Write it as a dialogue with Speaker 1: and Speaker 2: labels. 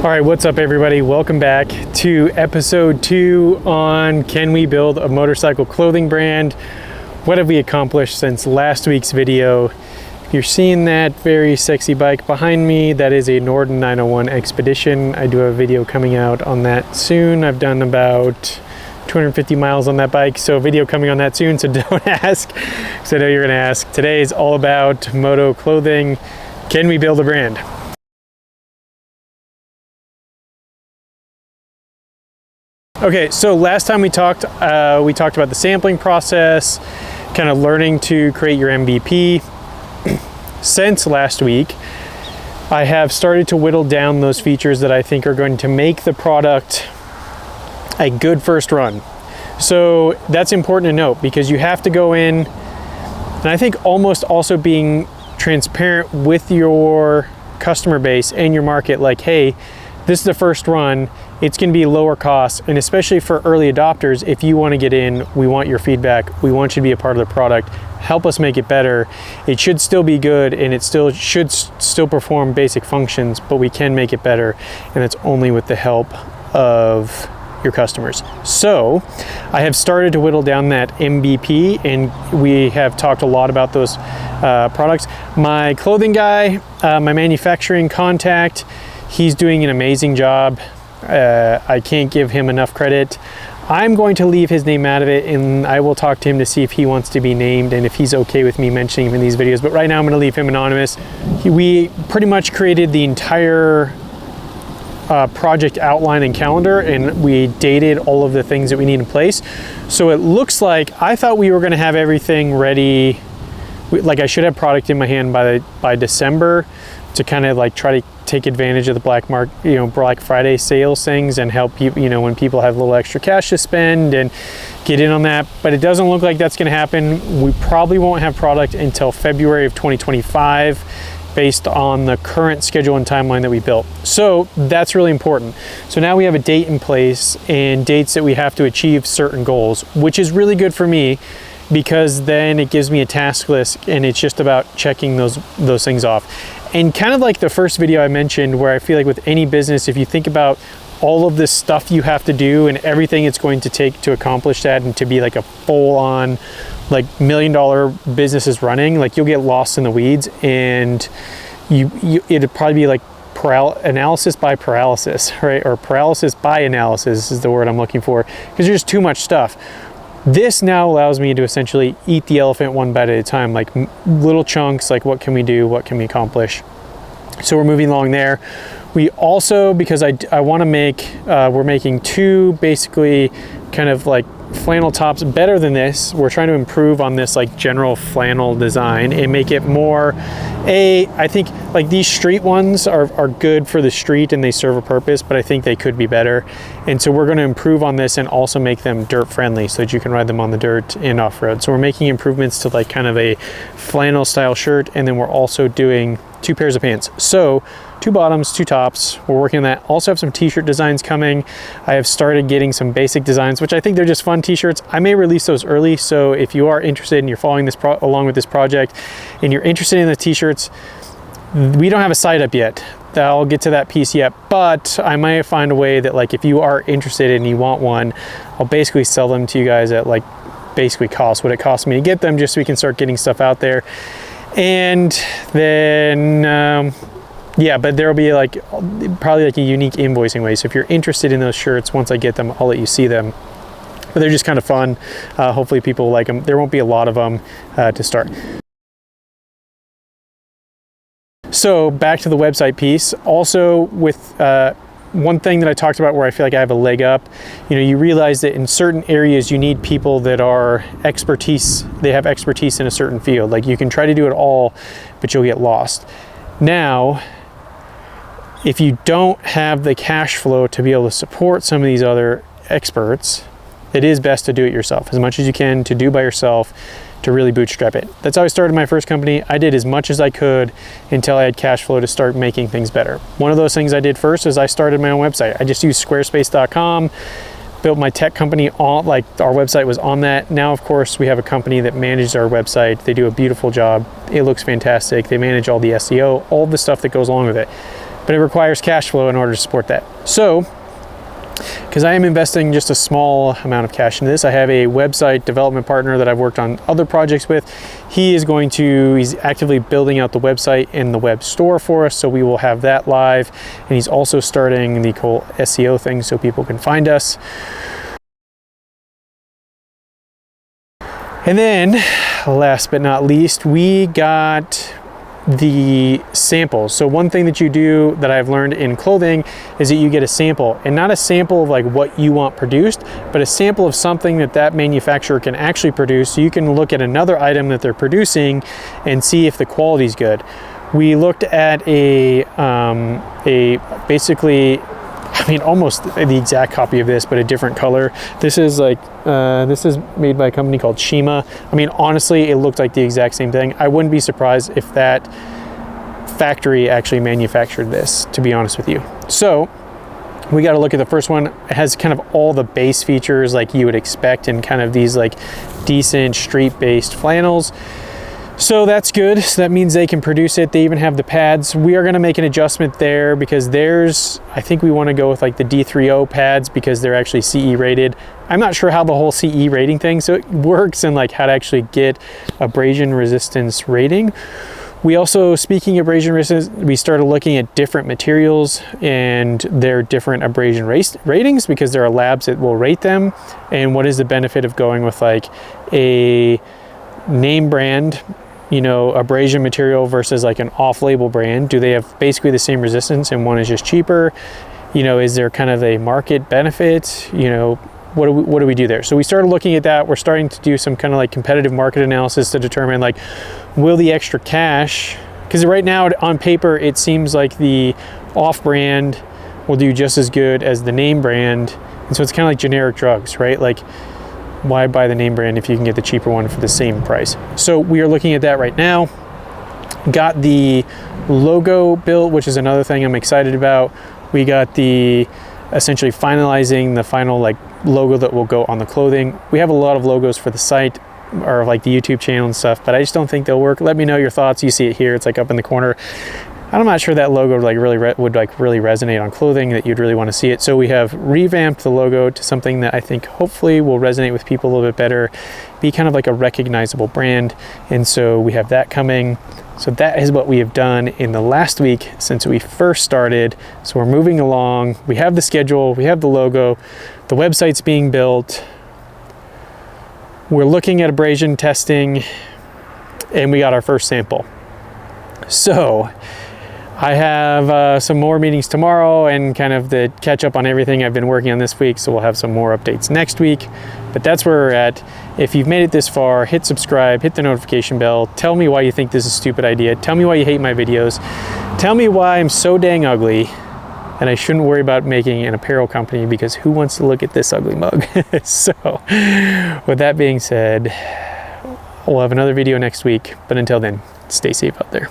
Speaker 1: All right, what's up everybody? Welcome back to episode 2 on can we build a motorcycle clothing brand? What have we accomplished since last week's video? You're seeing that very sexy bike behind me. That is a Norden 901 Expedition. I do have a video coming out on that soon. I've done about 250 miles on that bike, so a video coming on that soon, so don't ask, because I know you're gonna ask. Today is all about moto clothing. Can we build a brand? Okay, so last time we talked about the sampling process, kind of learning to create your MVP. Since last week, I have started to whittle down those features that I think are going to make the product a good first run. So that's important to note, because you have to go in, and I think almost also being transparent with your customer base and your market, like, hey, this is the first run, it's going to be lower cost, and especially for early adopters, if you want to get in, we want your feedback, we want you to be a part of the product, help us make it better. It should still be good, and it should still perform basic functions, but we can make it better, and that's only with the help of your customers. So I have started to whittle down that MVP, and we have talked a lot about those products. My clothing guy, my manufacturing contact, he's doing an amazing job. I can't give him enough credit. I'm going to leave his name out of it, and I will talk to him to see if he wants to be named and if he's okay with me mentioning him in these videos. But right now I'm going to leave him anonymous. We pretty much created the entire project outline and calendar, and we dated all of the things that we need in place. So it looks like, I thought we were going to have everything ready. Like, I should have product in my hand by December to kind of like try to take advantage of the Black Friday sales things and help people, when people have a little extra cash to spend, and get in on that. But it doesn't look like that's going to happen. We probably won't have product until February of 2025 based on the current schedule and timeline that we built. So that's really important. So now we have a date in place and dates that we have to achieve certain goals, which is really good for me, because then it gives me a task list and it's just about checking those things off. And kind of like the first video I mentioned, where I feel like with any business, if you think about all of this stuff you have to do and everything it's going to take to accomplish that, and to be like a full-on like $1 million business is running, like you'll get lost in the weeds, and it'd probably be like analysis by paralysis, right? Or paralysis by analysis is the word I'm looking for, because there's too much stuff. This now allows me to essentially eat the elephant one bite at a time, like little chunks, like what can we do, what can we accomplish? So we're moving along there. We also, because I want to make, we're making 2 basically kind of like flannel tops better than this. We're trying to improve on this like general flannel design and make it more, I think like these street ones are good for the street and they serve a purpose, but I think they could be better. And so we're going to improve on this and also make them dirt friendly so that you can ride them on the dirt and off-road. So we're making improvements to like kind of a flannel style shirt, and then we're also doing 2 pairs of pants. So 2 bottoms, 2 tops. We're working on that. Also have some t-shirt designs coming. I have started getting some basic designs, which I think they're just fun t-shirts. I may release those early, so if you are interested and you're following this along with this project and you're interested in the t-shirts, we don't have a site up yet. I'll get to that piece yet, but I might find a way that, like, if you are interested and you want one, I'll basically sell them to you guys at like basically cost what it costs me to get them, just so we can start getting stuff out there. And then yeah, but there'll be like probably like a unique invoicing way. So if you're interested in those shirts, once I get them, I'll let you see them. But they're just kind of fun. Hopefully people like them. There won't be a lot of them to start. So back to the website piece. Also with one thing that I talked about where I feel like I have a leg up, you realize that in certain areas you need people that are they have expertise in a certain field. Like, you can try to do it all, but you'll get lost. Now, if you don't have the cash flow to be able to support some of these other experts, it is best to do it yourself as much as you can, to do by yourself, to really bootstrap it. That's how I started my first company. I did as much as I could until I had cash flow to start making things better. One of those things I did first is I started my own website. I just used squarespace.com, built my tech company on, like, our website was on that. Now, of course, we have a company that manages our website. They do a beautiful job. It looks fantastic. They manage all the SEO, all the stuff that goes along with it. but it requires cash flow in order to support that. So, because I am investing just a small amount of cash into this, I have a website development partner that I've worked on other projects with. He's actively building out the website and the web store for us, so we will have that live. And he's also starting the whole SEO thing so people can find us. And then, last but not least, we got the samples. So one thing that you do that I've learned in clothing is that you get a sample, and not a sample of like what you want produced, but a sample of something that that manufacturer can actually produce. So you can look at another item that they're producing and see if the quality is good. We looked at basically, I mean, almost the exact copy of this, but a different color. This is like, this is made by a company called Shima. I mean, honestly, it looked like the exact same thing. I wouldn't be surprised if that factory actually manufactured this, to be honest with you. So we got to look at the first one. It has kind of all the base features like you would expect in kind of these like decent street-based flannels. So that's good. So that means they can produce it. They even have the pads. We are going to make an adjustment there because I think we want to go with like the D30 pads because they're actually CE rated. I'm not sure how the whole CE rating thing works and like how to actually get abrasion resistance rating. We also, speaking of abrasion resistance, we started looking at different materials and their different abrasion ratings because there are labs that will rate them. And what is the benefit of going with like a name brand, you know, abrasion material versus like an off-label brand? Do they have basically the same resistance and one is just cheaper? You know, is there kind of a market benefit? You know, what do we do there? So we started looking at that. We're starting to do some kind of like competitive market analysis to determine like, will the extra cash, because right now on paper it seems like the off-brand will do just as good as the name brand, and so it's kind of like generic drugs, right? Like, why buy the name brand if you can get the cheaper one for the same price? So we are looking at that right now. Got the logo built, which is another thing I'm excited about. We got essentially finalizing the final like logo that will go on the clothing. We have a lot of logos for the site or like the YouTube channel and stuff, but I just don't think they'll work. Let me know your thoughts. You see it here, it's like up in the corner. I'm not sure that logo would really resonate on clothing, that you'd really want to see it. So we have revamped the logo to something that I think hopefully will resonate with people a little bit better, be kind of like a recognizable brand. And so we have that coming. So that is what we have done in the last week since we first started. So we're moving along. We have the schedule, we have the logo, the website's being built. We're looking at abrasion testing, and we got our first sample. So I have some more meetings tomorrow and kind of the catch up on everything I've been working on this week. So we'll have some more updates next week, but that's where we're at. If you've made it this far, hit subscribe, hit the notification bell. Tell me why you think this is a stupid idea. Tell me why you hate my videos. Tell me why I'm so dang ugly and I shouldn't worry about making an apparel company, because who wants to look at this ugly mug? So with that being said, we'll have another video next week, but until then, stay safe out there.